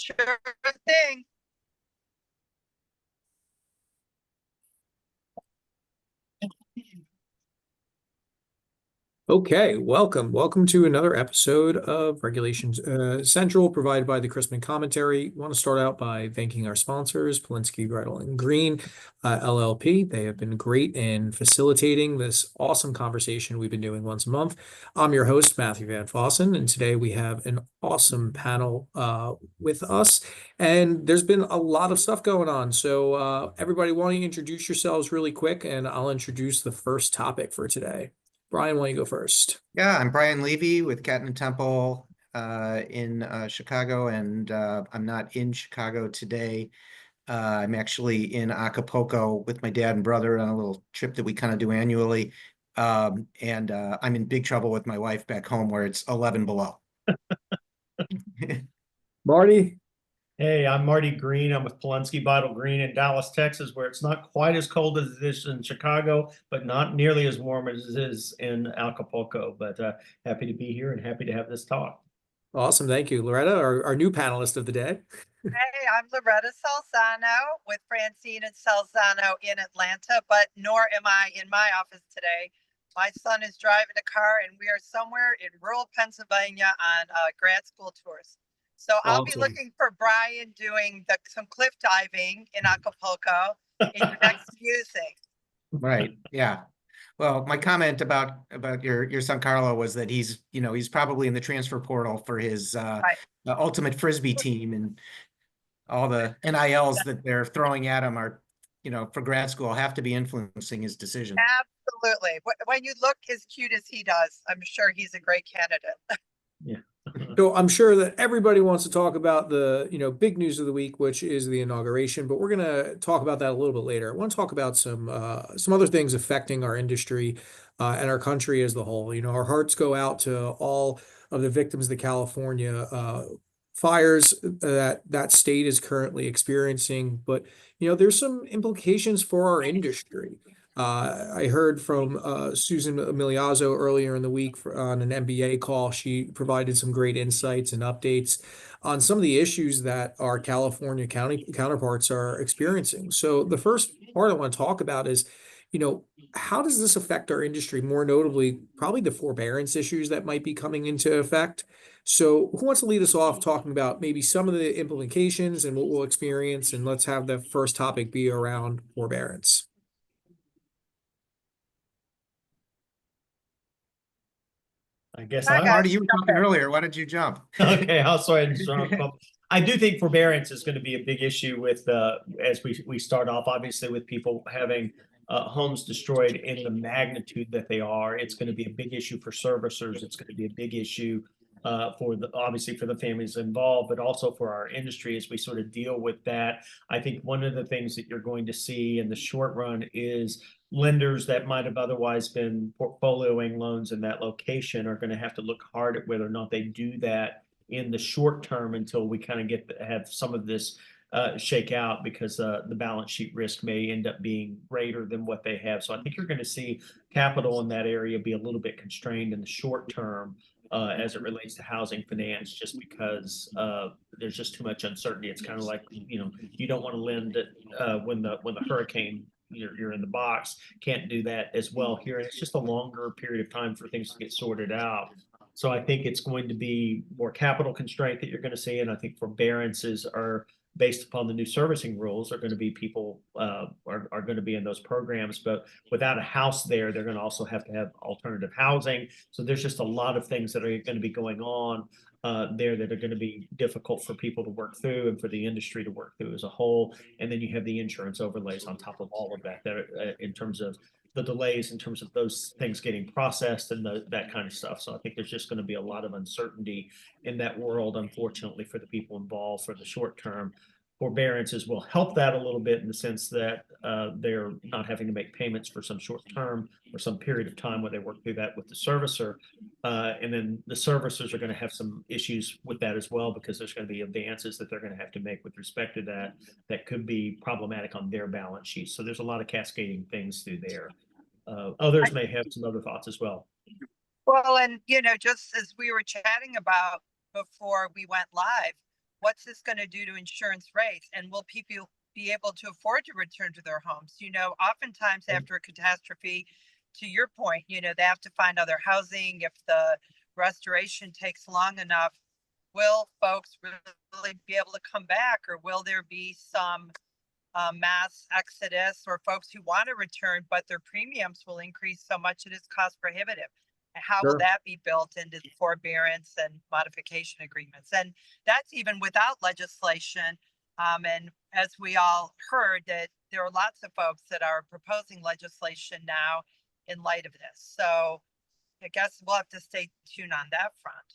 Sure thing. Okay, welcome to another episode of Regulations Central, provided by the Crispin Commentary. Want to start out by thanking our sponsors, Polunsky Beitel Green, LLP. They have been great in facilitating this awesome conversation we've been doing once a month. I'm your host, Matthew VanFossen, and today we have an awesome panel with us. And there's been a lot of stuff going on. So everybody, why don't you introduce yourselves really quick, and I'll introduce the first topic for today. Brian, why don't you go first? Yeah, I'm Brian Levy with Cat and Temple in Chicago, and I'm not in Chicago today. I'm actually in Acapulco with my dad and brother on a little trip that we kind of do annually. And I'm in big trouble with my wife back home where it's 11 below. Marty? Hey, I'm Marty Green. I'm with Polunsky Beitel Green in Dallas, Texas, where it's not quite as cold as it is in Chicago, but not nearly as warm as it is in Acapulco. But happy to be here and happy to have this talk. Awesome. Thank you. Loretta, our new panelist of the day. Hey, I'm Loretta Salzano with Francine and Salzano in Atlanta, but nor am I in my office today. My son is driving a car and we are somewhere in rural Pennsylvania on grad school tours. So I'll be looking for Brian doing some cliff diving in Acapulco in your next music. Right. Yeah. Well, my comment about your son Carlo was that he's probably in the transfer portal for his ultimate frisbee team, and all the NILs that they're throwing at him are, for grad school have to be influencing his decision. Absolutely. When you look as cute as he does, I'm sure he's a great candidate. Yeah. So I'm sure that everybody wants to talk about the, big news of the week, which is the inauguration, but we're going to talk about that a little bit later. I want to talk about some other things affecting our industry and our country as the whole. Our hearts go out to all of the victims of the California fires that state is currently experiencing, but there's some implications for our industry. I heard from Susan Miliazzo earlier in the week on an MBA call. She provided some great insights and updates on some of the issues that our California county counterparts are experiencing. So the first part I want to talk about is, how does this affect our industry? More notably, probably the forbearance issues that might be coming into effect. So who wants to lead us off talking about maybe some of the implications and what we'll experience? And let's have the first topic be around forbearance. I guess Marty, you were talking earlier. Why did you jump? Okay, I'll sorry to jump. I do think forbearance is going to be a big issue with as we start off, obviously, with people having homes destroyed in the magnitude that they are. It's going to be a big issue for servicers. It's going to be a big issue obviously for the families involved, but also for our industry as we sort of deal with that. I think one of the things that you're going to see in the short run is lenders that might have otherwise been portfolioing loans in that location are going to have to look hard at whether or not they do that in the short term until we kind of have some of this shake out, because the balance sheet risk may end up being greater than what they have. So I think you're going to see capital in that area be a little bit constrained in the short term as it relates to housing finance, just because there's just too much uncertainty. It's kind of like, you don't want to lend when the hurricane you're in the box. Can't do that as well here. And it's just a longer period of time for things to get sorted out. So I think it's going to be more capital constraint that you're going to see. And I think forbearances are based upon the new servicing rules are going to be people are going to be in those programs, but without a house there, they're going to also have to have alternative housing. So there's just a lot of things that are going to be going on there that are going to be difficult for people to work through and for the industry to work through as a whole. And then you have the insurance overlays on top of all of that, in terms of the delays, in terms of those things getting processed and that kind of stuff. So I think there's just going to be a lot of uncertainty in that world, unfortunately, for the people involved for the short term. Forbearances will help that a little bit in the sense that they're not having to make payments for some short term or some period of time where they work through that with the servicer. And then the servicers are going to have some issues with that as well, because there's going to be advances that they're going to have to make with respect to that could be problematic on their balance sheet. So there's a lot of cascading things through there. Others may have some other thoughts as well. Well, and just as we were chatting about before we went live, what's this going to do to insurance rates? And will people be able to afford to return to their homes? Oftentimes after a catastrophe, to your point, they have to find other housing. If the restoration takes long enough, will folks really be able to come back, or will there be some mass exodus, or folks who want to return, but their premiums will increase so much it is cost prohibitive? How will Sure. that be built into the forbearance and modification agreements? And that's even without legislation. And as we all heard, that there are lots of folks that are proposing legislation now in light of this. So I guess we'll have to stay tuned on that front.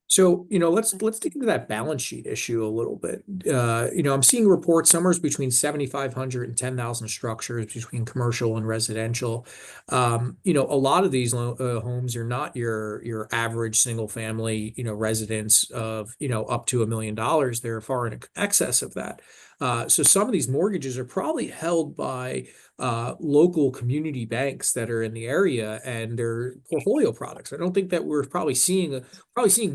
So, let's dig into that balance sheet issue a little bit. I'm seeing reports somewhere between 7,500 and 10,000 structures between commercial and residential. A lot of these homes are not your average single family, residence of, up to $1 million. They're far in excess of that. So some of these mortgages are probably held by local community banks that are in the area, and they're portfolio products. I don't think that we're probably seeing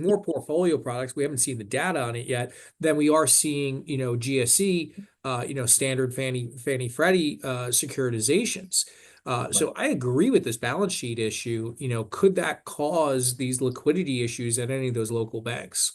more portfolio products. We haven't seen the data on it yet than we are seeing, GSE, standard Fannie Freddie securitizations. So I agree with this balance sheet issue. Could that cause these liquidity issues at any of those local banks?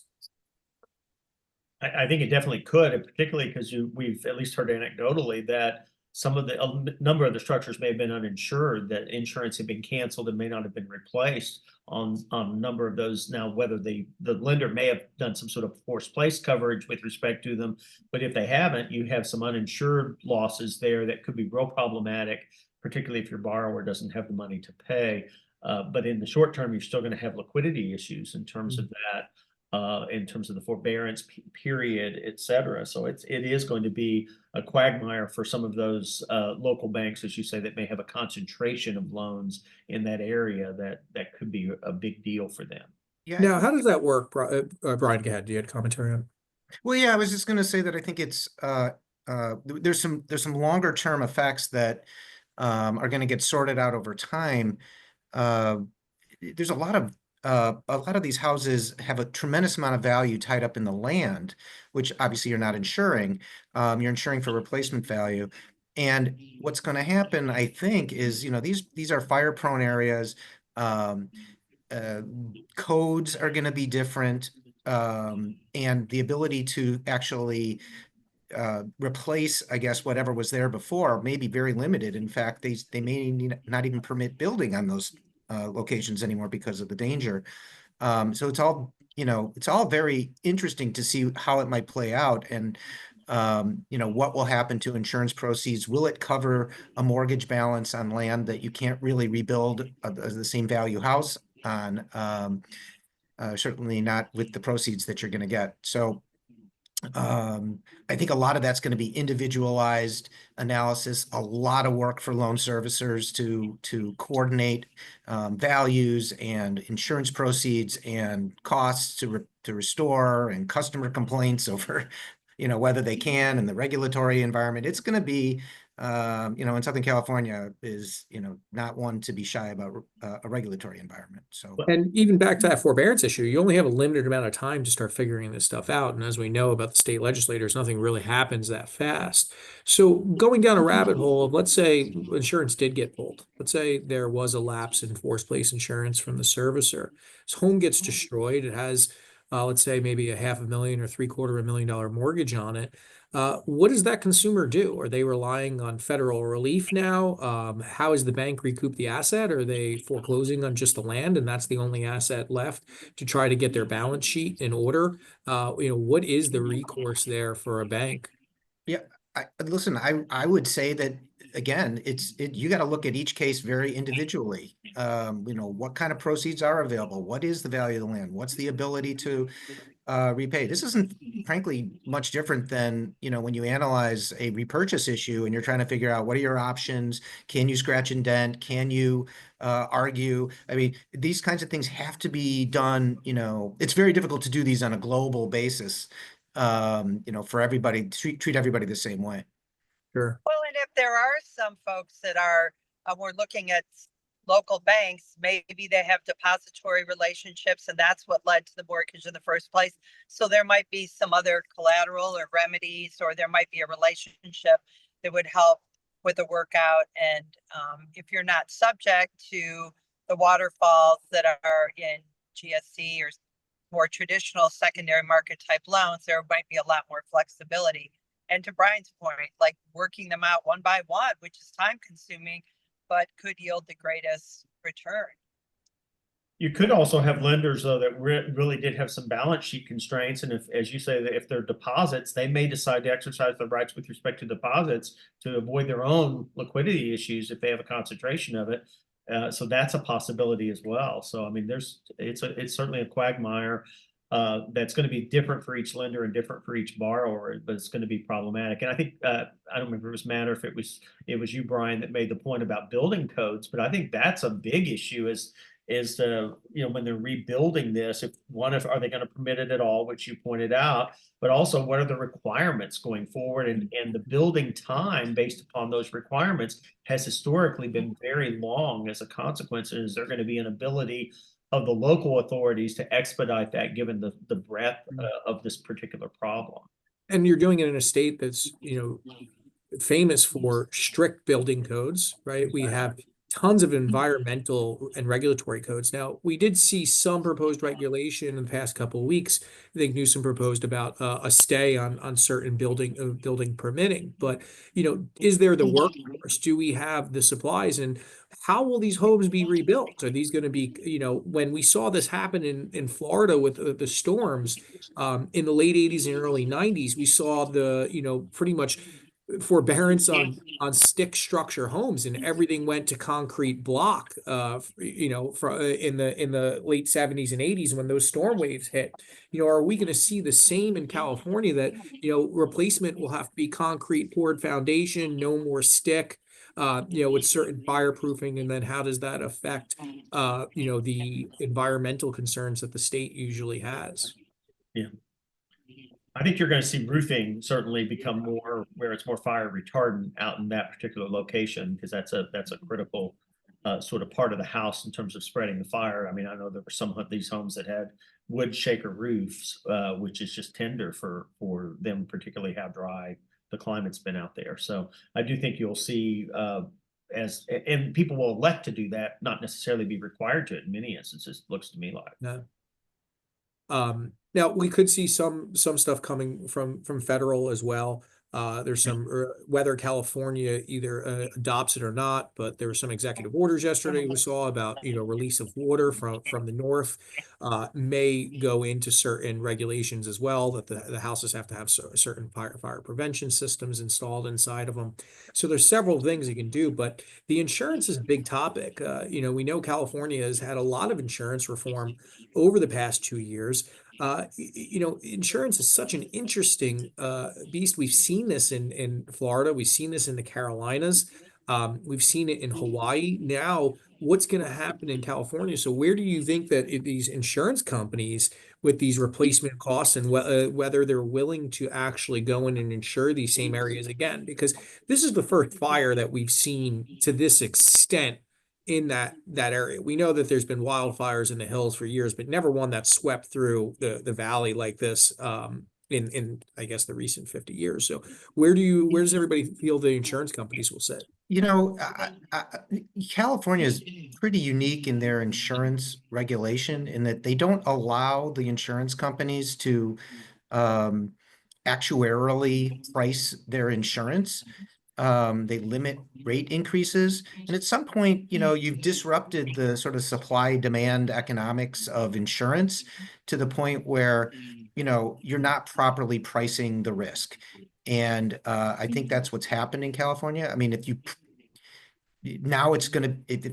I think it definitely could, and particularly because we've at least heard anecdotally that some of a number of the structures may have been uninsured, that insurance had been canceled and may not have been replaced on a number of those. Now, whether the lender may have done some sort of forced place coverage with respect to them, but if they haven't, you have some uninsured losses there that could be real problematic, particularly if your borrower doesn't have the money to pay. But in the short term, you're still going to have liquidity issues in terms of that. In terms of the forbearance period, et cetera. So it is going to be a quagmire for some of those local banks, as you say, that may have a concentration of loans in that area that could be a big deal for them. Yeah. Now, how does that work, Brian? Go ahead. Do you have commentary on it? Well, yeah, I was just going to say that I think it's there's some longer term effects that are going to get sorted out over time. There's a lot of these houses have a tremendous amount of value tied up in the land, which obviously you're not insuring. You're insuring for replacement value. And what's going to happen, I think, is, these are fire-prone areas. Codes are going to be different. And the ability to actually replace, I guess, whatever was there before may be very limited. In fact, they may not even permit building on those locations anymore because of the danger. So it's all very interesting to see how it might play out, and what will happen to insurance proceeds. Will it cover a mortgage balance on land that you can't really rebuild the same value house on? Certainly not with the proceeds that you're going to get. So I think a lot of that's going to be individualized analysis, a lot of work for loan servicers to coordinate values and insurance proceeds and costs to restore, and customer complaints over, whether they can, and the regulatory environment. It's going to be, in Southern California is, not one to be shy about a regulatory environment. So, and even back to that forbearance issue, you only have a limited amount of time to start figuring this stuff out. And as we know about the state legislators, nothing really happens that fast. So going down a rabbit hole of, let's say insurance did get pulled. Let's say there was a lapse in forced place insurance from the servicer. His home gets destroyed. It has, let's say maybe a $500,000 or $750,000 mortgage on it. What does that consumer do? Are they relying on federal relief now? How is the bank recoup the asset? Are they foreclosing on just the land, and that's the only asset left to try to get their balance sheet in order? What is the recourse there for a bank? yeah, listen, I would say that, again, you got to look at each case very individually. What kind of proceeds are available? What is the value of the land? What's the ability to repay? This isn't, frankly, much different than, when you analyze a repurchase issue and you're trying to figure out what are your options. Can you scratch and dent? Can you argue? I mean, these kinds of things have to be done. It's very difficult to do these on a global basis. For everybody, treat everybody the same way. Sure. Well, and if there are some folks that are, we're looking at local banks, maybe they have depository relationships and that's what led to the mortgage in the first place. So there might be some other collateral or remedies, or there might be a relationship that would help with the workout. And if you're not subject to the waterfalls that are in GSC or more traditional secondary market type loans, there might be a lot more flexibility. And to Brian's point, like working them out one by one, which is time consuming, but could yield the greatest return. You could also have lenders, though, that really did have some balance sheet constraints. And if, as you say, that if they're deposits, they may decide to exercise their rights with respect to deposits to avoid their own liquidity issues if they have a concentration of it. So that's a possibility as well. So, I mean, it's certainly a quagmire that's going to be different for each lender and different for each borrower, but it's going to be problematic. And I think, I don't remember if it was Matt or if it was you, Brian, that made the point about building codes, but I think that's a big issue is when they're rebuilding this, are they going to permit it at all, which you pointed out, but also what are the requirements going forward, and the building time based upon those requirements has historically been very long. As a consequence, is there going to be an ability of the local authorities to expedite that given the breadth of this particular problem? And you're doing it in a state that's, famous for strict building codes, right? We have tons of environmental and regulatory codes. Now, we did see some proposed regulation in the past couple of weeks. I think Newsom proposed about a stay on certain building permitting. But, is there the workforce? Do we have the supplies? And how will these homes be rebuilt? Are these going to be, when we saw this happen in Florida with the storms in the late 80s and early 90s, we saw pretty much forbearance on stick structure homes, and everything went to concrete block in the late 70s and 80s when those storm waves hit. Are we going to see the same in California, that replacement will have to be concrete poured foundation, no more stick, with certain fireproofing? And then how does that affect the environmental concerns that the state usually has? Yeah, I think you're going to see roofing certainly become more where it's more fire retardant out in that particular location, because that's a critical sort of part of the house in terms of spreading the fire. I mean, I know there were some of these homes that had wood shaker roofs, which is just tender for them, particularly how dry the climate's been out there. So I do think you'll see and people will elect to do that, not necessarily be required to in many instances, looks to me like. No. Now we could see some stuff coming from federal as well. There's some whether California either adopts it or not, but there were some executive orders yesterday we saw about release of water from the north may go into certain regulations as well, that the houses have to have certain fire prevention systems installed inside of them. So there's several things you can do, but the insurance is a big topic. We know California has had a lot of insurance reform over the past 2 years. Insurance is such an interesting beast. We've seen this in Florida. We've seen this in the Carolinas. We've seen it in Hawaii. Now, what's going to happen in California? So where do you think that these insurance companies with these replacement costs, and whether they're willing to actually go in and insure these same areas again? Because this is the first fire that we've seen to this extent in that area. We know that there's been wildfires in the hills for years, but never one that swept through the valley like this in I guess the recent 50 years. So where does everybody feel the insurance companies will sit? California is pretty unique in their insurance regulation in that they don't allow the insurance companies to actuarially price their insurance. They limit rate increases. And at some point, you've disrupted the sort of supply demand economics of insurance to the point where, you're not properly pricing the risk. And I think that's what's happened in California. I mean, if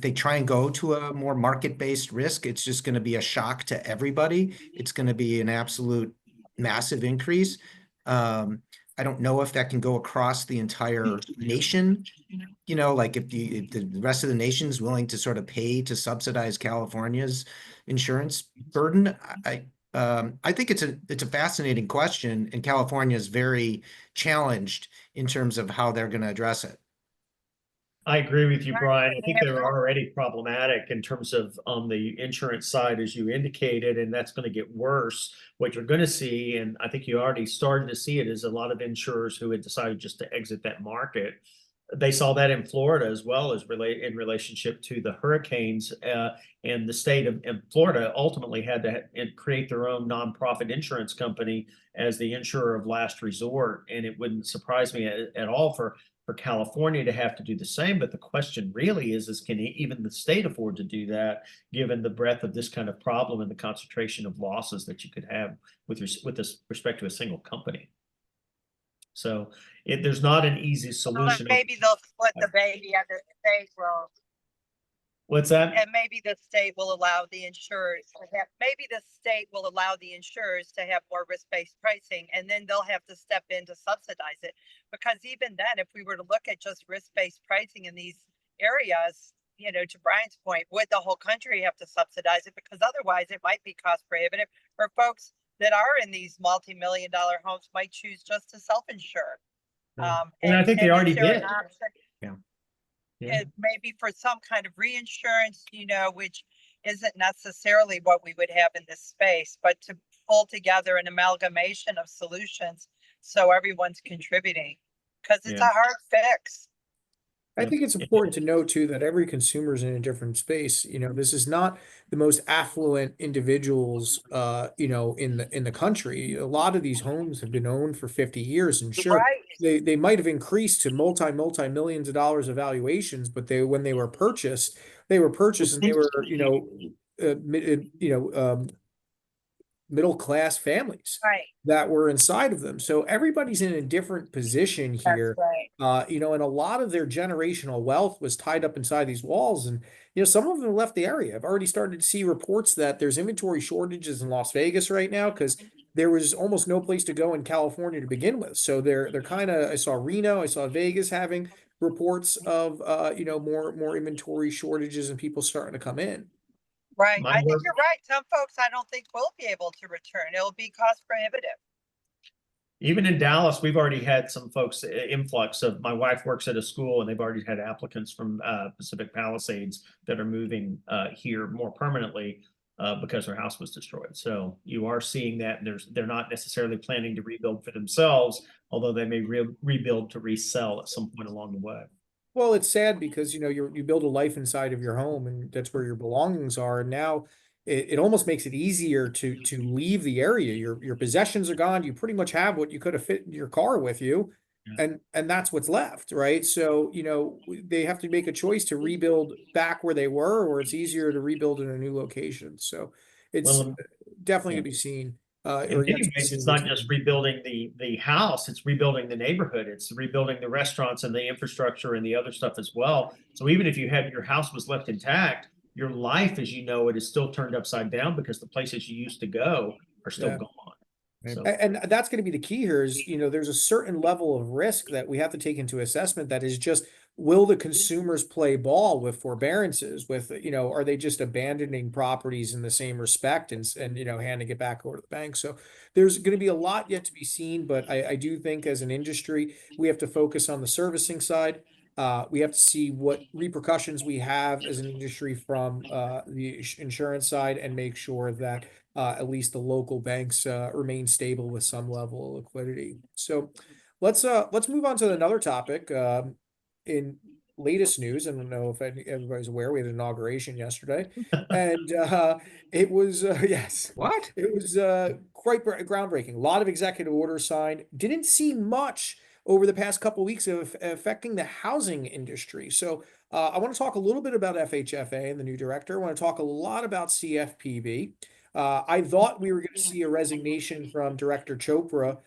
they try and go to a more market-based risk, it's just going to be a shock to everybody. It's going to be an absolute massive increase. I don't know if that can go across the entire nation, like if the rest of the nation is willing to sort of pay to subsidize California's insurance burden. I think it's a fascinating question, and California is very challenged in terms of how they're going to address it. I agree with you, Right, Brian. I they think have they're more- already problematic in terms of on the insurance side, as you indicated, and that's going to get worse. What you're going to see, and I think you already started to see it, is a lot of insurers who had decided just to exit that market. They saw that in Florida as well as in relationship to the hurricanes, and the state of Florida ultimately had to create their own nonprofit insurance company as the insurer of last resort. And it wouldn't surprise me at all for California to have to do the same. But the question really is can even the state afford to do that, given the breadth of this kind of problem and the concentration of losses that you could have with respect to a single company? So there's not an easy solution. Maybe they'll split the baby and the state will, What's that? and maybe the state will allow the insurers to have more risk-based pricing, and then they'll have to step in to subsidize it. Because even then, if we were to look at just risk-based pricing in these areas, you know, to Brian's point, would the whole country have to subsidize it? Because otherwise it might be cost prohibitive for folks that are in these multi-million-dollar homes might choose just to self-insure. And I think they is already there an did. option? Yeah. Maybe for some kind of reinsurance, you know, which isn't necessarily what we would have in this space, but to pull together an amalgamation of solutions so everyone's contributing, because it's a hard fix. I think it's important to note too that every consumer is in a different space. You know, this is not the most affluent individuals, you know, in the country. A lot of these homes have been owned for 50 years, and sure, Right. they might have increased to multi millions of dollars of valuations, but when they were purchased and they were, you know, middle class families Right. that were inside of them. So everybody's in a different position here. That's right. You know, and a lot of their generational wealth was tied up inside these walls. And, you know, some of them left the area. I've already started to see reports that there's inventory shortages in Las Vegas right now because there was almost no place to go in California to begin with. So they're kind of, I saw Reno, I saw Vegas having reports of, you know, more inventory shortages and people starting to come in. Right. My I think work- you're right. Some folks I don't think will be able to return. It'll be cost prohibitive. Even in Dallas, we've already had some folks influx of. My wife works at a school, and they've already had applicants from Pacific Palisades that are moving here more permanently because their house was destroyed. So you are seeing that, and they're not necessarily planning to rebuild for themselves, although they may rebuild to resell at some point along the way. Well, it's sad because, you know, you build a life inside of your home and that's where your belongings are. And now it almost makes it easier to leave the area. Your possessions are gone. You pretty much have what you could have fit in your car with you. Yeah. And that's what's left, right? So, you know, they have to make a choice to rebuild back where they were, or it's easier to rebuild in a new location. So it's Well, definitely yeah. to be seen. In Or yet to many be ways, seen it's what's not just happening. rebuilding the house, it's rebuilding the neighborhood. It's rebuilding the restaurants and the infrastructure and the other stuff as well. So even if your house was left intact, your life as you know it is still turned upside down because the places you used to go are still Yeah. gone. So And that's going to be the key here is, you know, there's a certain level of risk that we have to take into assessment that is just, will the consumers play ball with forbearances with, you know, are they just abandoning properties in the same respect and, you know, handing it back over to the bank? So there's going to be a lot yet to be seen, but I do think as an industry, we have to focus on the servicing side. We have to see what repercussions we have as an industry from the insurance side and make sure that at least the local banks remain stable with some level of liquidity. So let's move on to another topic. In latest news, I don't know if everybody's aware, we had an inauguration yesterday, and it was yes, What? it was quite groundbreaking. A lot of executive orders signed. Didn't see much over the past couple of weeks of affecting the housing industry. So I want to talk a little bit about FHFA and the new director. I want to talk a lot about CFPB. I thought we were going to see a resignation from Director Chopra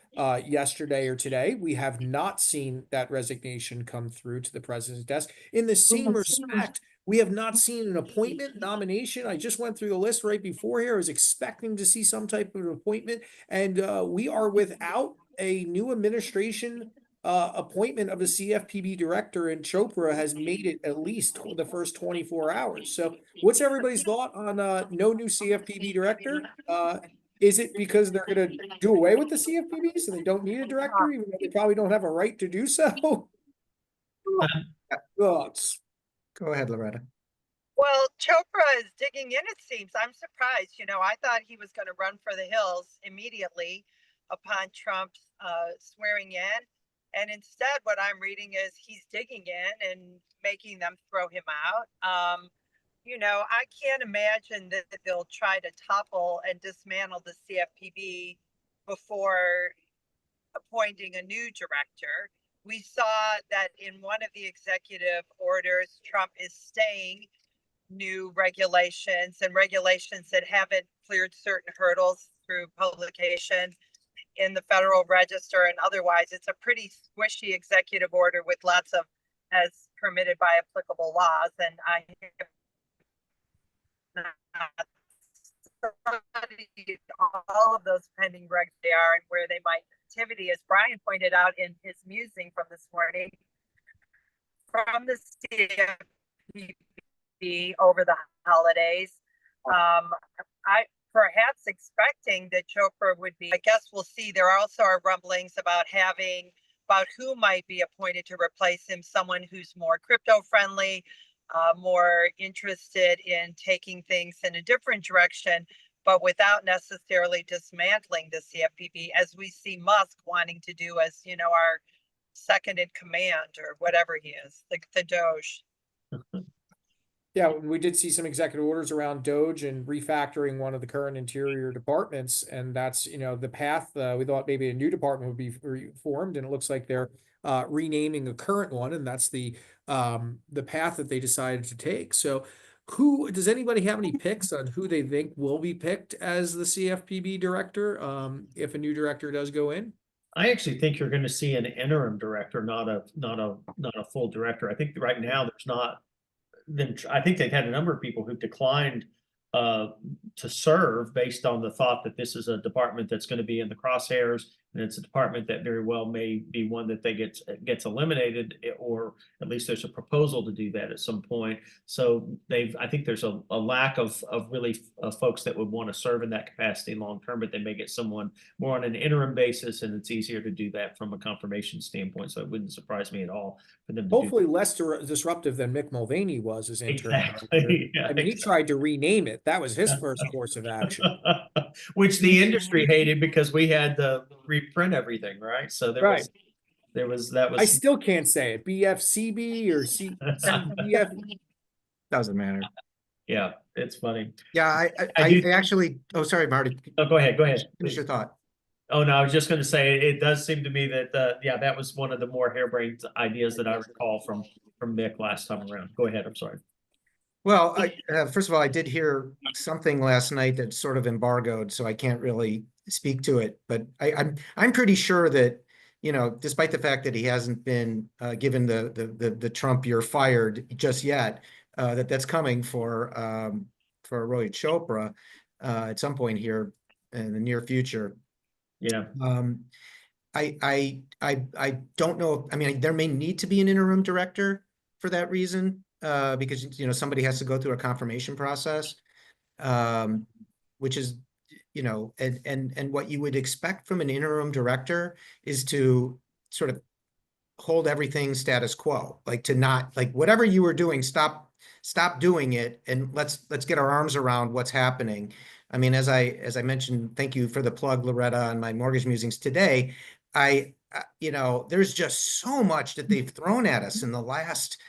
yesterday or today. We have not seen that resignation come through to the president's desk. In the same respect, we have not seen an appointment nomination. I just went through the list right before here. I was expecting to see some type of appointment, and we are without a new administration appointment of the CFPB director, and Chopra has made it at least the first 24 hours. So what's everybody's thought on no new CFPB director? Is it because they're going to do away with the CFPB so they don't need a director, even though they probably don't have a right to do so? Thoughts? Go ahead, Loretta. Well, Chopra is digging in, it seems. I'm surprised. I thought he was going to run for the hills immediately upon Trump's swearing in. And instead, what I'm reading is he's digging in and making them throw him out. I can't imagine that they'll try to topple and dismantle the CFPB before appointing a new director. We saw that in one of the executive orders, Trump is staying new regulations and regulations that haven't cleared certain hurdles through publication in the Federal Register and otherwise. It's a pretty squishy executive order with lots of as permitted by applicable laws. And I studied all of those pending regs they are and where they might activity, as Brian pointed out in his musing from this morning, from the CFPB over the holidays. I perhaps expecting that Chopra would be, I guess we'll see. There also are rumblings about who might be appointed to replace him, someone who's more crypto friendly, more interested in taking things in a different direction, but without necessarily dismantling the CFPB, as we see Musk wanting to do as, our second in command or whatever he is, the Doge. Yeah, we did see some executive orders around Doge and refactoring one of the current interior departments. And that's, the path. We thought maybe a new department would be formed, and it looks like they're renaming a current one. And that's the path that they decided to take. So does anybody have any picks on who they think will be picked as the CFPB director if a new director does go in? I actually think you're going to see an interim director, not a full director. I think right now there's not. Then I think they've had a number of people who've declined to serve based on the thought that this is a department that's going to be in the crosshairs, and it's a department that very well may be one that gets eliminated, or at least there's a proposal to do that at some point. So I think there's a lack of really folks that would want to serve in that capacity long term, but they may get someone more on an interim basis, and it's easier to do that from a confirmation standpoint. So it wouldn't surprise me at all for them to hopefully less disruptive than Mick Mulvaney was as interim. Exactly. Yeah, I mean, he tried to rename it. That was his first course of action. Which the industry hated because we had to reprint everything, right? So that was. I still can't say it. BFCB or CBF. Doesn't matter. Yeah, it's funny. Yeah, I actually. Oh, sorry, Marty. Oh, go ahead. Finish your thought. Oh, no, I was just going to say it does seem to me that that was one of the more harebrained ideas that I recall from Mick last time around. Go ahead. I'm sorry. Well, first of all, I did hear something last night that's sort of embargoed, so I can't really speak to it. But I'm pretty sure that, despite the fact that he hasn't been given the Trump "you're fired" just yet, that's coming for Rohit Chopra at some point here in the near future. Yeah. I don't know. I mean, there may need to be an interim director for that reason. Because somebody has to go through a confirmation process, which is, and what you would expect from an interim director is to sort of hold everything status quo, like to not, like, whatever you were doing, stop doing it, and let's get our arms around what's happening. I mean, as I mentioned, thank you for the plug, Loretta, on my mortgage musings today. There's just so much that they've thrown at us in the last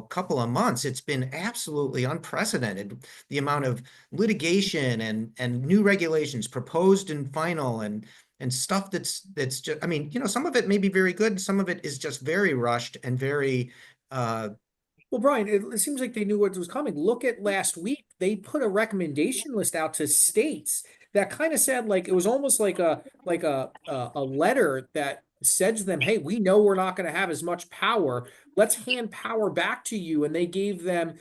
couple of months. It's been absolutely unprecedented, the amount of litigation and new regulations proposed and final and stuff that's just, I mean, some of it may be very good, some of it is just very rushed and very well, Brian, it seems like they knew what was coming. Look at last week. They put a recommendation list out to states that kind of said, like, it was almost like a letter that said to them, hey, we know we're not going to have as much power. Let's hand power back to you. And they gave them,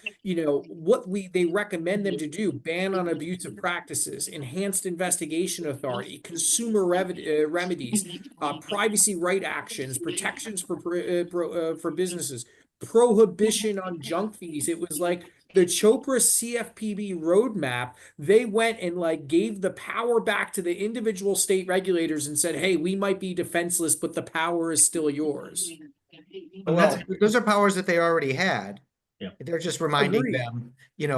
what they recommend them to do: ban on abusive practices, enhanced investigation authority, consumer remedies, privacy right actions, protections for businesses, prohibition on junk fees. It was like the Chopra CFPB roadmap. They went and gave the power back to the individual state regulators and said, hey, we might be defenseless, but the power is still yours. Well, those are powers that they already had. Yeah. They're just reminding Agreed. them,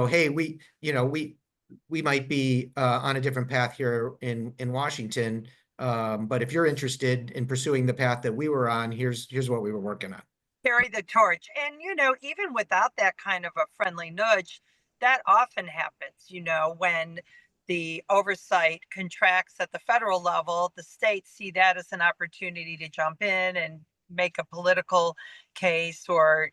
hey, we might be on a different path here in Washington. But if you're interested in pursuing the path that we were on, here's what we were working on. Carry the torch. And, even without that kind of a friendly nudge, that often happens, when the oversight contracts at the federal level, the states see that as an opportunity to jump in and make a political case or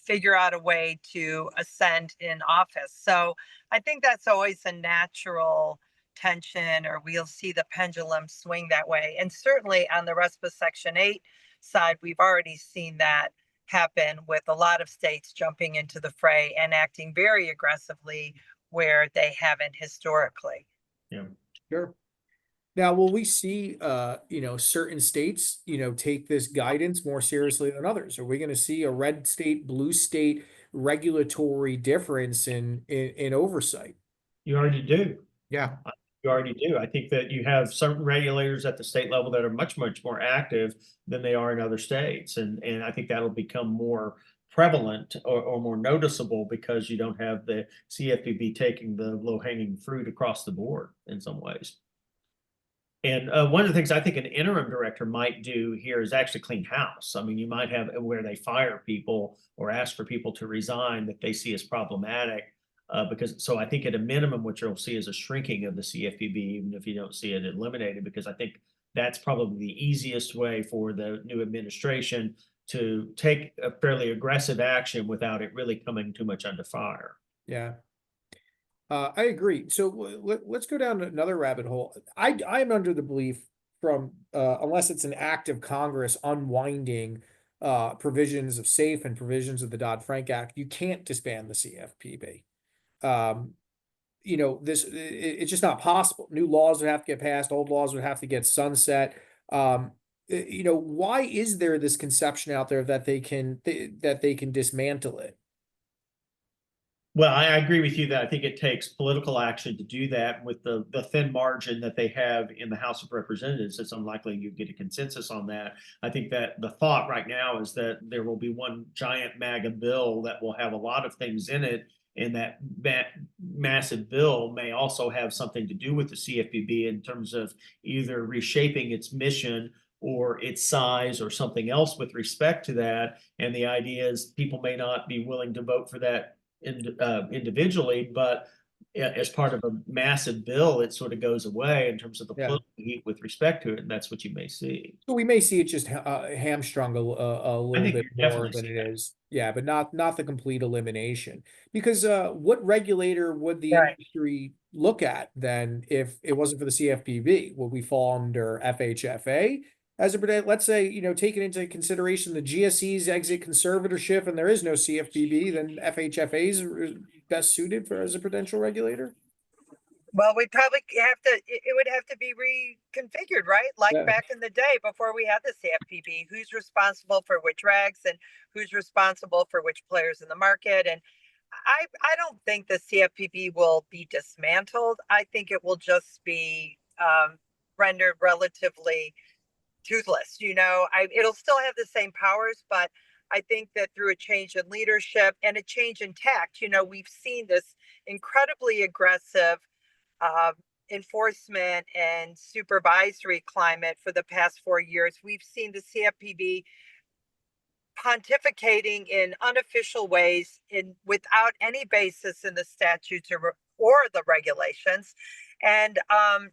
figure out a way to ascend in office. So I think that's always a natural tension, or we'll see the pendulum swing that way. And certainly on the RESPA Section 8 side, we've already seen that happen with a lot of states jumping into the fray and acting very aggressively where they haven't historically. Yeah. Sure. Now, will we see, certain states, take this guidance more seriously than others? Are we going to see a red state, blue state regulatory difference in oversight? You already do. Yeah. You already do. I think that you have certain regulators at the state level that are much, much more active than they are in other states. And I think that'll become more prevalent or more noticeable because you don't have the CFPB taking the low-hanging fruit across the board in some ways. And one of the things I think an interim director might do here is actually clean house. I mean, you might have where they fire people or ask for people to resign that they see as problematic. So I think at a minimum, what you'll see is a shrinking of the CFPB, even if you don't see it eliminated, because I think that's probably the easiest way for the new administration to take a fairly aggressive action without it really coming too much under fire. Yeah. I agree. So let's go down another rabbit hole. I'm under the belief from, unless it's an act of Congress unwinding provisions of SAFE and provisions of the Dodd-Frank Act, you can't disband the CFPB. It's just not possible. New laws would have to get passed, old laws would have to get sunset. Why is there this conception out there that they can dismantle it? Well, I agree with you that I think it takes political action to do that. With the thin margin that they have in the House of Representatives, it's unlikely you get a consensus on that. I think that the thought right now is that there will be one giant MAGA bill that will have a lot of things in it, and that massive bill may also have something to do with the CFPB in terms of either reshaping its mission or its size or something else with respect to that. And the idea is people may not be willing to vote for that individually, but as part of a massive bill, it sort of goes away in terms of the political heat with respect to it, and that's what you may see. So we may see it just hamstrung a little bit more than it is. Yeah, but not the complete elimination. Because what regulator would the industry look at then if it wasn't for the CFPB? Would we fall under FHFA? Let's say, taking into consideration the GSE's exit conservatorship and there is no CFPB, then FHFA is best suited as a prudential regulator? Well, we probably it would have to be reconfigured, right? Like back in the day before we had the CFPB, who's responsible for which regs and who's responsible for which players in the market. And I don't think the CFPB will be dismantled. I think it will just be rendered relatively toothless. It'll still have the same powers, but I think that through a change in leadership and a change in tact, we've seen this incredibly aggressive enforcement and supervisory climate for the past 4 years. We've seen the CFPB pontificating in unofficial ways without any basis in the statutes or the regulations. And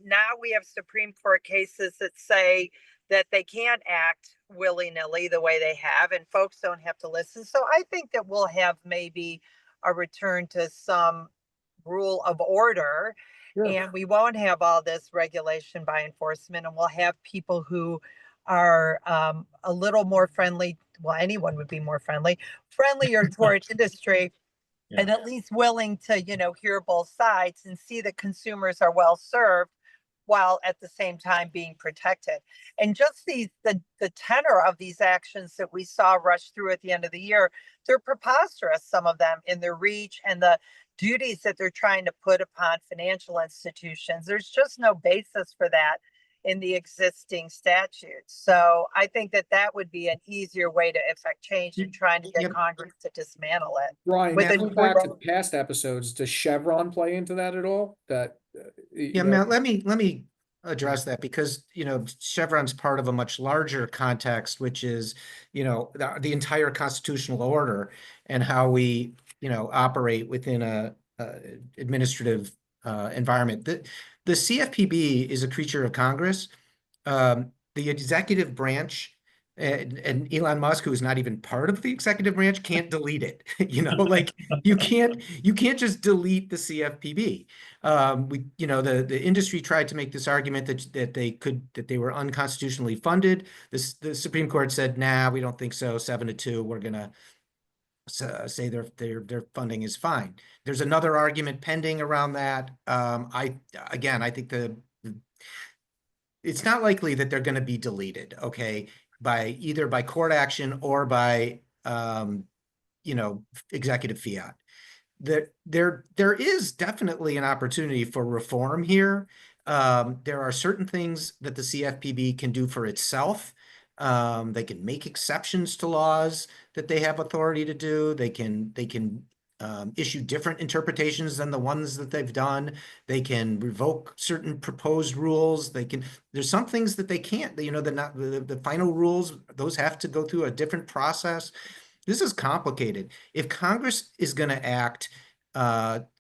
now we have Supreme Court cases that say that they can't act willy-nilly the way they have, and folks don't have to listen. So I think that we'll have maybe a return to some rule of order, and we won't have all this regulation by enforcement, and we'll have people who are a little more friendly. Well, anyone would be more friendlier toward industry, and at least willing to, hear both sides and see that consumers are well served while at the same time being protected. And just the tenor of these actions that we saw rush through at the end of the year, they're preposterous, some of them, in their reach and the duties that they're trying to put upon financial institutions. There's just no basis for that in the existing statutes. So I think that that would be an easier way to effect change than trying to get Yep. Congress to dismantle it. Brian, With going a- back to past episodes, does Chevron play into that at all? That Yeah, Matt, let me address that because, Chevron's part of a much larger context, which is, the entire constitutional order and how we, operate within a administrative environment. The CFPB is a creature of Congress. The executive branch and Elon Musk, who is not even part of the executive branch, can't delete it. Like you can't just delete the CFPB. The industry tried to make this argument that they were unconstitutionally funded. The Supreme Court said, nah, we don't think so. 7-2, we're gonna say their funding is fine. There's another argument pending around that. I think it's not likely that they're going to be deleted, okay, by either by court action or by executive fiat. There is definitely an opportunity for reform here. There are certain things that the CFPB can do for itself. They can make exceptions to laws that they have authority to do. They can issue different interpretations than the ones that they've done. They can revoke certain proposed rules. There's some things that they can't. The final rules, those have to go through a different process. This is complicated. If Congress is going to act,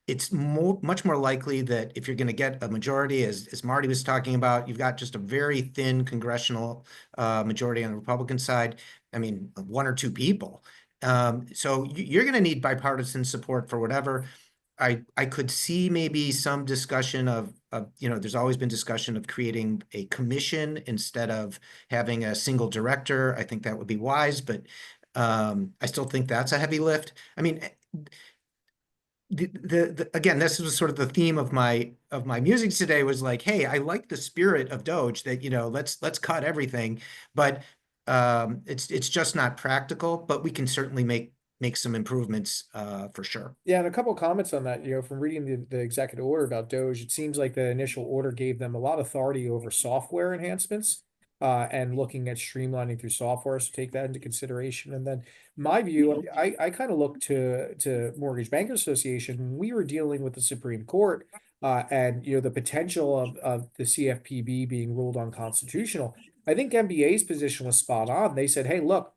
it's much more likely that if you're going to get a majority, as Marty was talking about, you've got just a very thin congressional majority on the Republican side. I mean, 1 or 2 people. So you're going to need bipartisan support for whatever. I could see maybe some discussion of there's always been discussion of creating a commission instead of having a single director. I think that would be wise, but I still think that's a heavy lift. I mean, again, this was sort of the theme of my music today, was like, hey, I like the spirit of Doge that, let's cut everything, but it's just not practical, but we can certainly make some improvements for sure. Yeah, and a couple of comments on that. From reading the executive order about Doge, it seems like the initial order gave them a lot of authority over software enhancements and looking at streamlining through software. So take that into consideration. And then my view, I kind of look to Mortgage Bankers Association when we were dealing with the Supreme Court and the potential of the CFPB being ruled unconstitutional. I think MBA's position was spot on. They said, hey, look,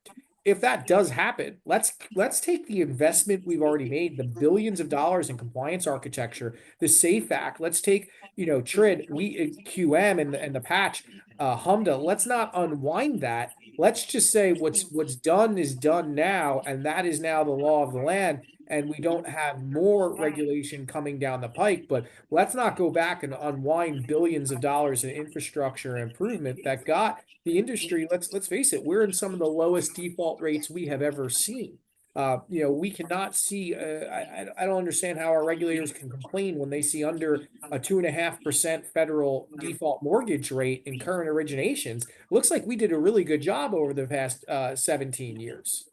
if that does happen, let's take the investment we've already made, the billions of dollars in compliance architecture, the SAFE Act. Let's take, TRID, QM and the patch, HMDA. Let's not unwind that. Let's just say what's done is done now, and that is now the law of the land. And we don't have more regulation coming down the pike, but let's not go back and unwind billions of dollars in infrastructure improvement that got the industry. Let's face it, we're in some of the lowest default rates we have ever seen. We cannot see. I don't understand how our regulators can complain when they see under a 2.5% federal default mortgage rate in current originations. It looks like we did a really good job over the past 17 years.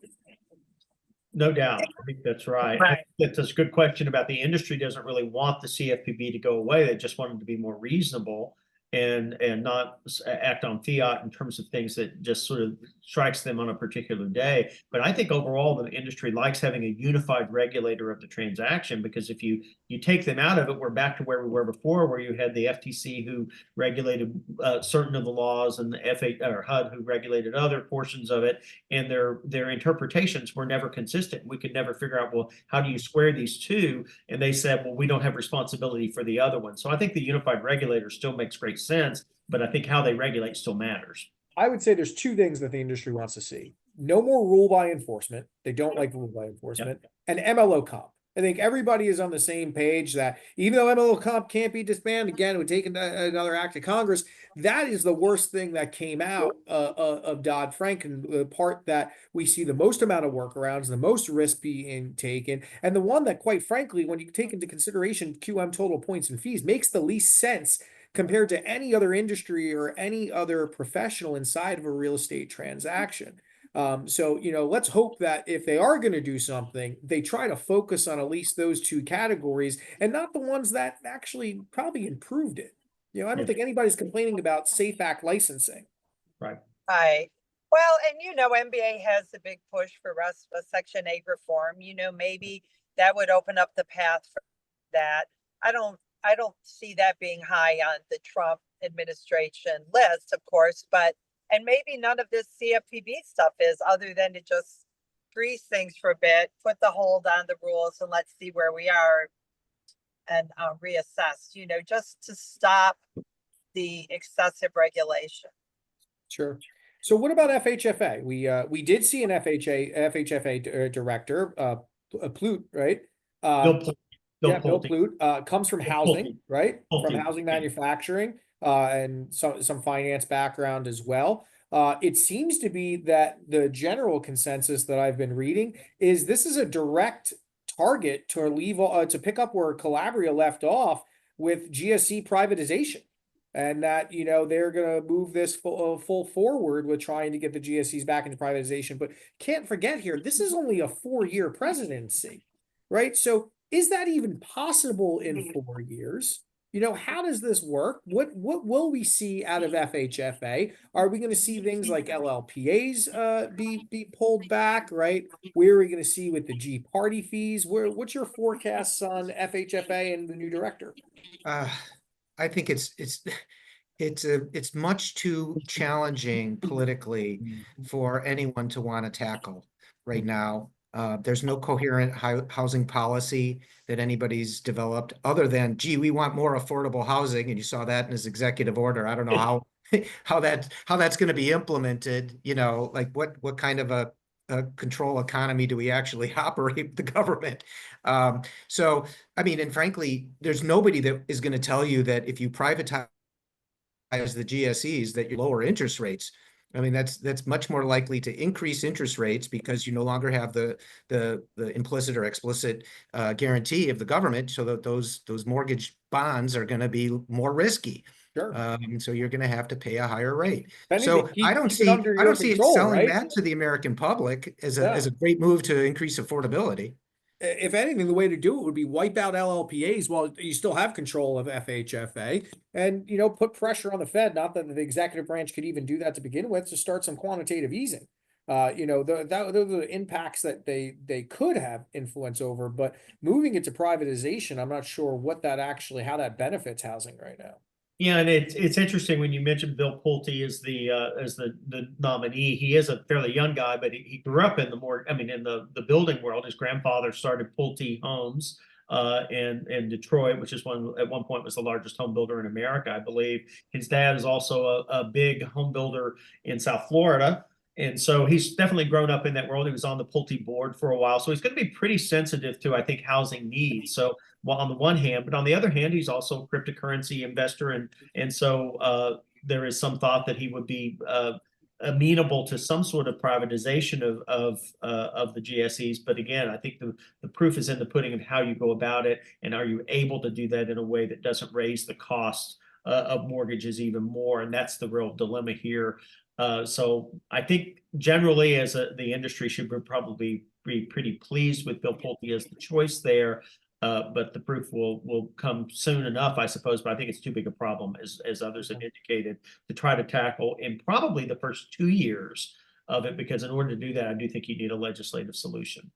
No doubt. I think that's right. I think that's a good question about the industry doesn't really want the CFPB to go away. They just want them to be more reasonable and not act on fiat in terms of things that just sort of strikes them on a particular day. But I think overall the industry likes having a unified regulator of the transaction, because if you take them out of it, we're back to where we were before, where you had the FTC who regulated certain of the laws and the HUD who regulated other portions of it, and their interpretations were never consistent. We could never figure out, well, how do you square these two? And they said, well, we don't have responsibility for the other one. So I think the unified regulator still makes great sense, but I think how they regulate still matters. I would say there's 2 things that the industry wants to see. No more rule by enforcement. They don't like rule by enforcement. Yep. And MLO comp. I think everybody is on the same page that even though MLO comp can't be disbanded, again, it would take another act of Congress. That is the worst thing that came out of Dodd-Frank, and the part that we see the most amount of workarounds, the most risk being taken, and the one that, quite frankly, when you take into consideration QM total points and fees, makes the least sense compared to any other industry or any other professional inside of a real estate transaction. So, let's hope that if they are going to do something, they try to focus on at least those 2 categories and not the ones that actually probably improved it. You know, I don't Yeah. think anybody's complaining about Safe Act licensing. Right. Right. Well, and NBA has a big push for Section 8 reform. Maybe that would open up the path for that. I don't see that being high on the Trump administration list, of course, and maybe none of this CFPB stuff is, other than to just freeze things for a bit, put the hold on the rules, and let's see where we are and reassess, just to stop the excessive regulation. Sure. So what about FHFA? We did see an FHFA director, Plute, right? Bill Pulte. Bill Plute, comes from housing, Pulte. right? From Pulte. housing manufacturing, and some finance background as well. It seems to be that the general consensus that I've been reading is this is a direct target to leave to pick up where Calabria left off with GSE privatization. And that, they're going to move this full forward with trying to get the GSEs back into privatization. But can't forget here, this is only a 4-year presidency, right? So is that even possible in 4 years? How does this work? What will we see out of FHFA? Are we going to see things like LLPAs be pulled back, right? Where are we going to see with the G party fees? What's your forecasts on FHFA and the new director? I think it's much too challenging politically for anyone to want to tackle right now. There's no coherent housing policy that anybody's developed other than, gee, we want more affordable housing. And you saw that in his executive order. I don't know how that's going to be implemented. Like what kind of a control economy do we actually operate the government? So, I mean, and frankly, there's nobody that is going to tell you that if you privatize the GSEs that you lower interest rates. I mean, that's much more likely to increase interest rates because you no longer have the implicit or explicit guarantee of the government, so that those mortgage bonds are going to be more risky. Sure. So you're going to have to pay a higher rate. So I don't see it selling that to the American public as a great move to increase affordability. If anything, the way to do it would be wipe out LLPAs while you still have control of FHFA and, put pressure on the Fed. Not that the executive branch could even do that to begin with, to start some quantitative easing. Those are the impacts that they could have influence over, but moving it to privatization, I'm not sure how that benefits housing right now. Yeah, and it's interesting when you mentioned Bill Pulte as the nominee. He is a fairly young guy, but he grew up in the building world. His grandfather started Pulte Homes in Detroit, which is at one point was the largest home builder in America, I believe. His dad is also a big home builder in South Florida. And so he's definitely grown up in that world. He was on the Pulte board for a while. So he's going to be pretty sensitive to, I think, housing needs. So on the one hand, but on the other hand, he's also a cryptocurrency investor. And so there is some thought that he would be amenable to some sort of privatization of the GSEs. But again, I think the proof is in the pudding of how you go about it. And are you able to do that in a way that doesn't raise the cost of mortgages even more? And that's the real dilemma here. So I think generally the industry should probably be pretty pleased with Bill Pulte as the choice there. But the proof will come soon enough, I suppose. But I think it's too big a problem, as others have indicated, to try to tackle in probably the first 2 years of it, because in order to do that, I do think you need a legislative solution.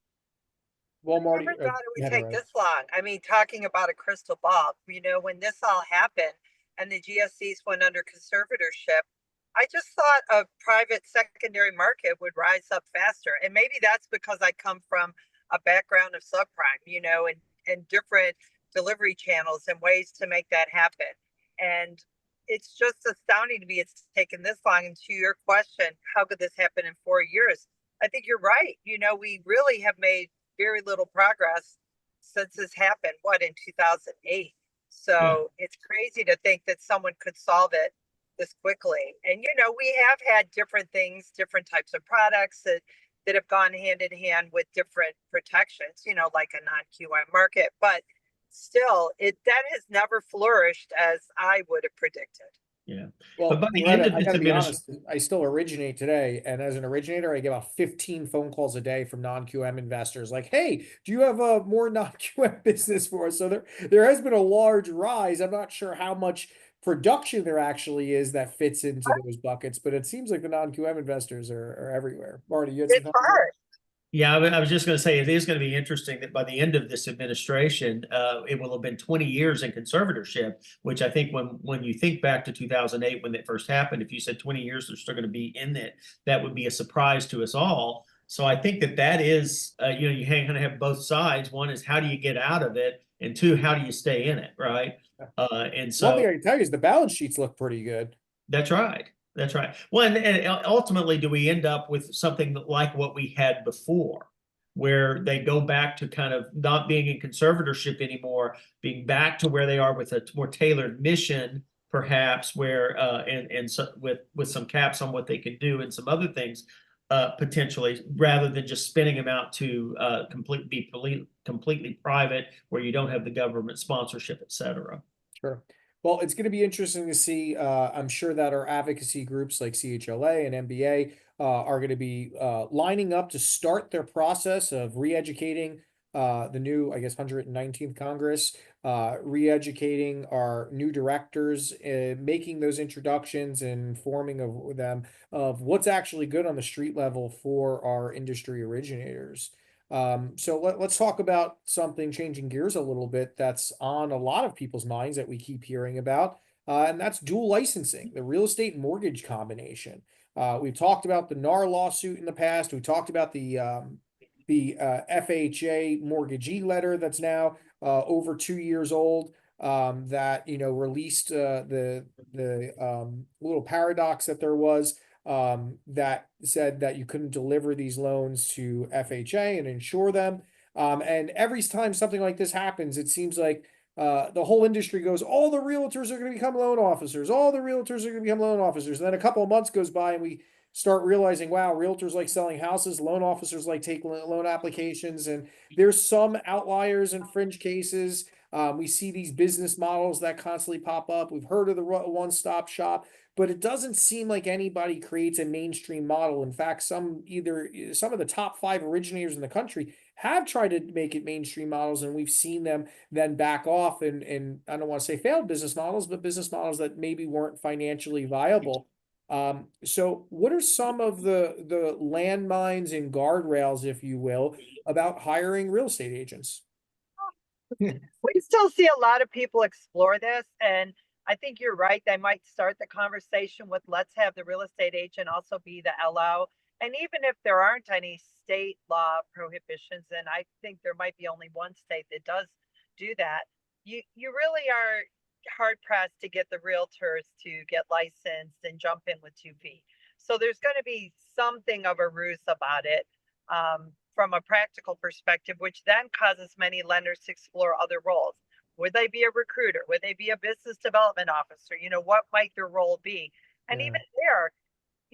Well, Marty, I never thought it would take this long. I mean, talking about a crystal ball, when this all happened and the GSEs went under conservatorship, I just thought a private secondary market would rise up faster. And maybe that's because I come from a background of subprime, and different delivery channels and ways to make that happen. And it's just astounding to me it's taken this long. And to your question, how could this happen in 4 years? I think you're right. We really have made very little progress since this happened, in 2008. So It's crazy to think that someone could solve it this quickly. And, we have had different things, different types of products that have gone hand in hand with different protections, like a non-QM market. But still, that has never flourished as I would have predicted. Yeah. Well, but by the end of I this gotta be honest, I still originate today. And as an originator, I get about 15 phone calls a day from non-QM investors like, hey, do you have more non-QM business for us? So there has been a large rise. I'm not sure how much production there actually is that fits into those buckets, but it seems like the non-QM investors are everywhere. Marty, you had some It's thoughts? hard. Yeah, I was just going to say, it is going to be interesting that by the end of this administration, it will have been 20 years in conservatorship, which I think when you think back to 2008, when that first happened, if you said 20 years, they're still going to be in it, that would be a surprise to us all. So I think that is, you kind of have both sides. One is how do you get out of it? And two, how do you stay in it, right? And One thing so I can tell you is the balance sheets look pretty good. that's right. That's right. Well, and ultimately, do we end up with something like what we had before, where they go back to kind of not being in conservatorship anymore, being back to where they are with a more tailored mission, perhaps, where and so with some caps on what they can do and some other things, potentially, rather than just spinning them out to completely private, where you don't have the government sponsorship, et cetera. Sure. Well, it's going to be interesting to see. I'm sure that our advocacy groups like CHLA and MBA are going to be lining up to start their process of re-educating the new, I guess, 119th Congress, re-educating our new directors, making those introductions and informing of them of what's actually good on the street level for our industry originators. So let's talk about something, changing gears a little bit, that's on a lot of people's minds that we keep hearing about, and that's dual licensing, the real estate mortgage combination. We've talked about the NAR lawsuit in the past. We talked about the FHA mortgagee letter that's now over 2 years old, that released the little paradox that there was, that said that you couldn't deliver these loans to FHA and insure them. And every time something like this happens, it seems like the whole industry goes, all the realtors are going to become loan officers. All the realtors are going to become loan officers. And then a couple of months goes by and we start realizing, wow, realtors like selling houses, loan officers like take loan applications. And there's some outliers and fringe cases. We see these business models that constantly pop up. We've heard of the one-stop shop, but it doesn't seem like anybody creates a mainstream model. In fact, some of the top 5 originators in the country have tried to make it mainstream models, and we've seen them then back off and I don't want to say failed business models, but business models that maybe weren't financially viable. So what are some of the landmines and guardrails, if you will, about hiring real estate agents? We still see a lot of people explore this, and I think you're right. They might start the conversation with let's have the real estate agent also be the LO. And even if there aren't any state law prohibitions, and I think there might be only one state that does do that, you really are hard pressed to get the realtors to get licensed and jump in with 2 feet. So there's going to be something of a ruse about it. From a practical perspective, which then causes many lenders to explore other roles. Would they be a recruiter? Would they be a business development officer? What might their role be? And even there,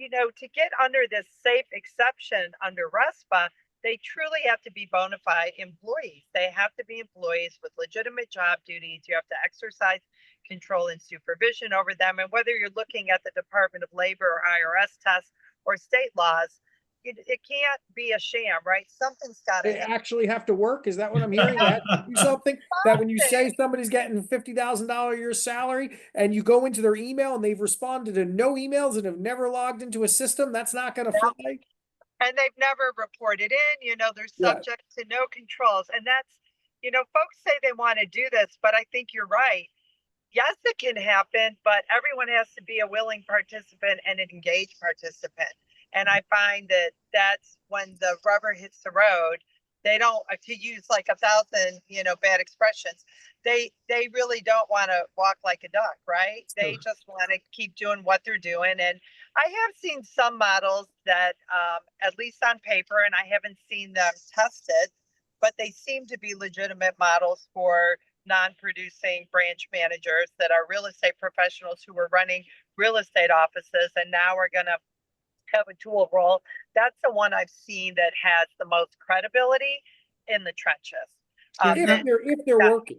to get under this safe exception under RESPA, they truly have to be bona fide employees. They have to be employees with legitimate job duties. You have to exercise control and supervision over them. And whether you're looking at the Department of Labor or IRS tests or state laws, it can't be a sham, right? Something's got to They actually have to work. Is that what I'm hearing? They have to do something that when you say somebody's getting $50,000 a year salary and you go into their email and they've responded to no emails and have never logged into a system, that's not going to fly. And they've never reported in, they're subject to no controls. And that's, folks say they want to do this, but I think you're right. Yes, it can happen, but everyone has to be a willing participant and an engaged participant. And I find that that's when the rubber hits the road. They don't, to use like 1,000, bad expressions. They really don't want to walk like a duck, right? They just want to keep doing what they're doing. And I have seen some models that, at least on paper, and I haven't seen them tested, but they seem to be legitimate models for non-producing branch managers that are real estate professionals who were running real estate offices and now are going to have a dual role. That's the one I've seen that has the most credibility in the trenches. If they're working,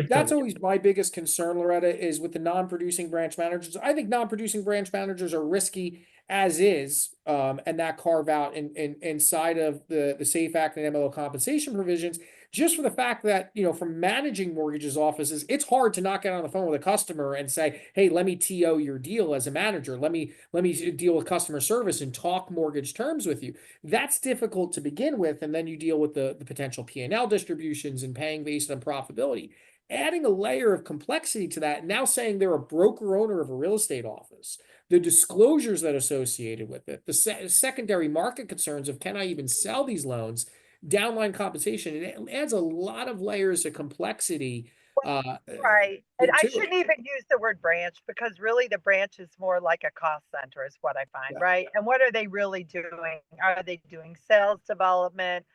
that's always my biggest concern, Loretta, is with the non-producing branch managers. I think non-producing branch managers are risky as is, and that carve out inside of the SAFE Act and MLO compensation provisions just for the fact that, from managing mortgages offices, it's hard to not get on the phone with a customer and say, hey, let me TO your deal as a manager. Let me deal with customer service and talk mortgage terms with you. That's difficult to begin with. And then you deal with the potential P&L distributions and paying based on profitability. Adding a layer of complexity to that, now saying they're a broker owner of a real estate office, the disclosures that are associated with it, the secondary market concerns of can I even sell these loans, downline compensation, it adds a lot of layers of complexity. Right. And I to shouldn't it. even use the word branch, because really the branch is more like a cost center is what I find, Yeah. right? And what are they really doing? Are they doing sales development?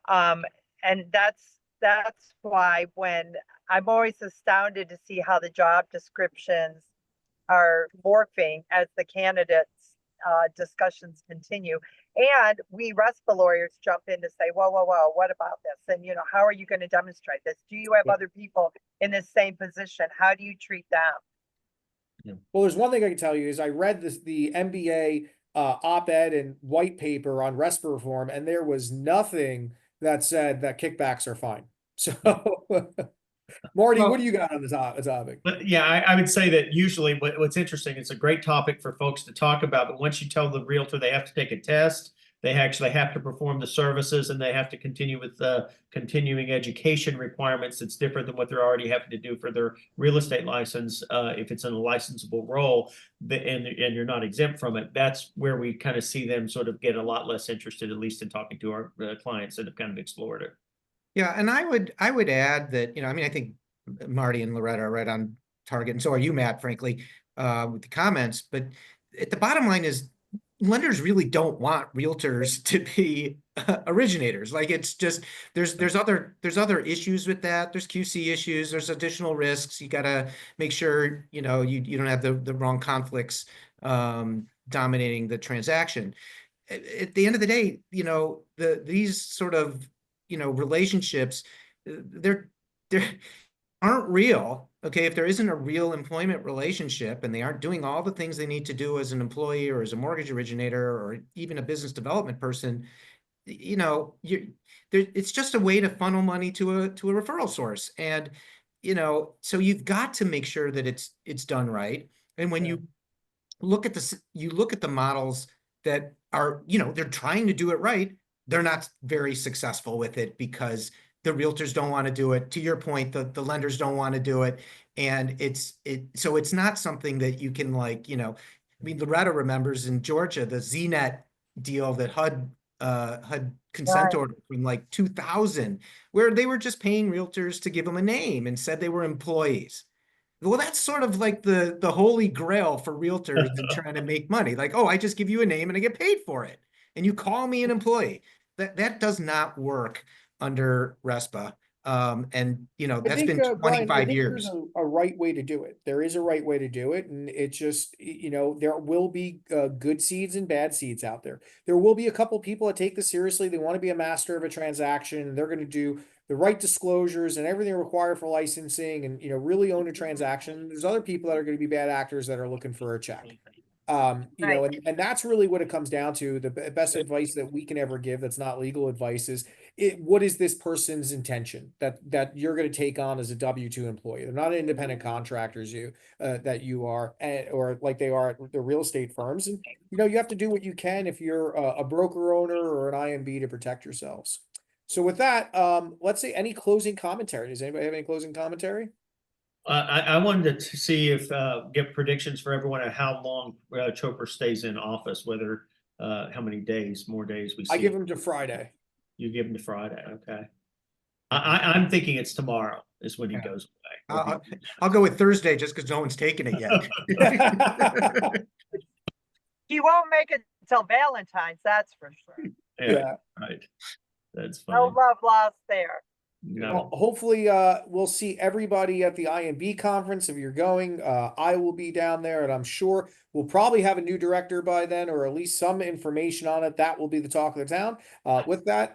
And that's why when I'm always astounded to see how the job descriptions are morphing as the candidates discussions continue. And we RESPA lawyers jump in to say, whoa, whoa, whoa, what about this? And, how are you going to demonstrate this? Do you have other people in the same position? How do you treat them? Well, there's one thing I can tell you is I read the MBA op-ed and white paper on RESPA reform, and there was nothing that said that kickbacks are fine. So, Marty, Well, what do you got on the topic? But yeah, I would say that usually what's interesting, it's a great topic for folks to talk about, but once you tell the realtor they have to take a test, they actually have to perform the services, and they have to continue with the continuing education requirements. It's different than what they're already having to do for their real estate license. If it's in a licensable role, and you're not exempt from it, that's where we kind of see them sort of get a lot less interested, at least in talking to our clients that have kind of explored it. Yeah, and I would add that, I think Marty and Loretta are right on target, and so are you, Matt, frankly, with the comments. But at the bottom line is lenders really don't want realtors to be originators. Like, it's just there's other issues with that. There's QC issues. There's additional risks. You got to make sure you don't have the wrong conflicts dominating the transaction. At the end of the day, these sort of relationships, they're aren't real. Okay, if there isn't a real employment relationship and they aren't doing all the things they need to do as an employee or as a mortgage originator or even a business development person, it's just a way to funnel money to a referral source. And so you've got to make sure that it's done right. And when you look at the models that are, they're trying to do it right, they're not very successful with it because the realtors don't want to do it. To your point, the lenders don't want to do it. And so it's not something that you can Loretta remembers in Georgia, the ZNet deal that HUD consent Right. order from 2000, where they were just paying realtors to give them a name and said they were employees. Well, that's sort of like the holy grail for realtors and trying to make money. Like, oh, I just give you a name and I get paid for it. And you call me an employee. That does not work under RESPA. And that's been Brian, 25 there's years. a right way to do it. There is a right way to do it. And it's just, there will be good seeds and bad seeds out there. There will be a couple people that take this seriously. They want to be a master of a transaction, and they're going to do the right disclosures and everything required for licensing and, really own a transaction. There's other people that are going to be bad actors that are looking for a check. And that's really what it comes down to. The best advice that we can ever give that's not legal advice is what is this person's intention that you're going to take on as a W-2 employee? They're not independent contractors that you are, or like they are at the real estate firms. And, you have to do what you can if you're a broker owner or an IMB to protect yourselves. So with that, let's say any closing commentary. Does anybody have any closing commentary? I wanted to see if get predictions for everyone on how long Chopra stays in office, whether how many more days we see. I give him to Friday. You give him to Friday, okay. I'm thinking it's tomorrow is when he goes away. I'll go with Thursday just because no one's taken it yet. He won't make it until Valentine's, that's for sure. Yeah. Right. That's funny. No love lost there. No. Well, hopefully we'll see everybody at the IMB conference. If you're going, I will be down there, and I'm sure we'll probably have a new director by then, or at least some information on it. That will be the talk of the town. With that,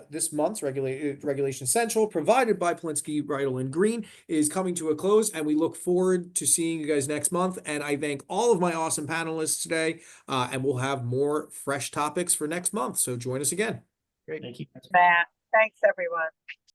this month's Regulation Central, provided by Polunsky Beitel Green, is coming to a close, and we look forward to seeing you guys next month. And I thank all of my awesome panelists today, and we'll have more fresh topics for next month. So join us again. Great. Thank you. Matt, thanks everyone.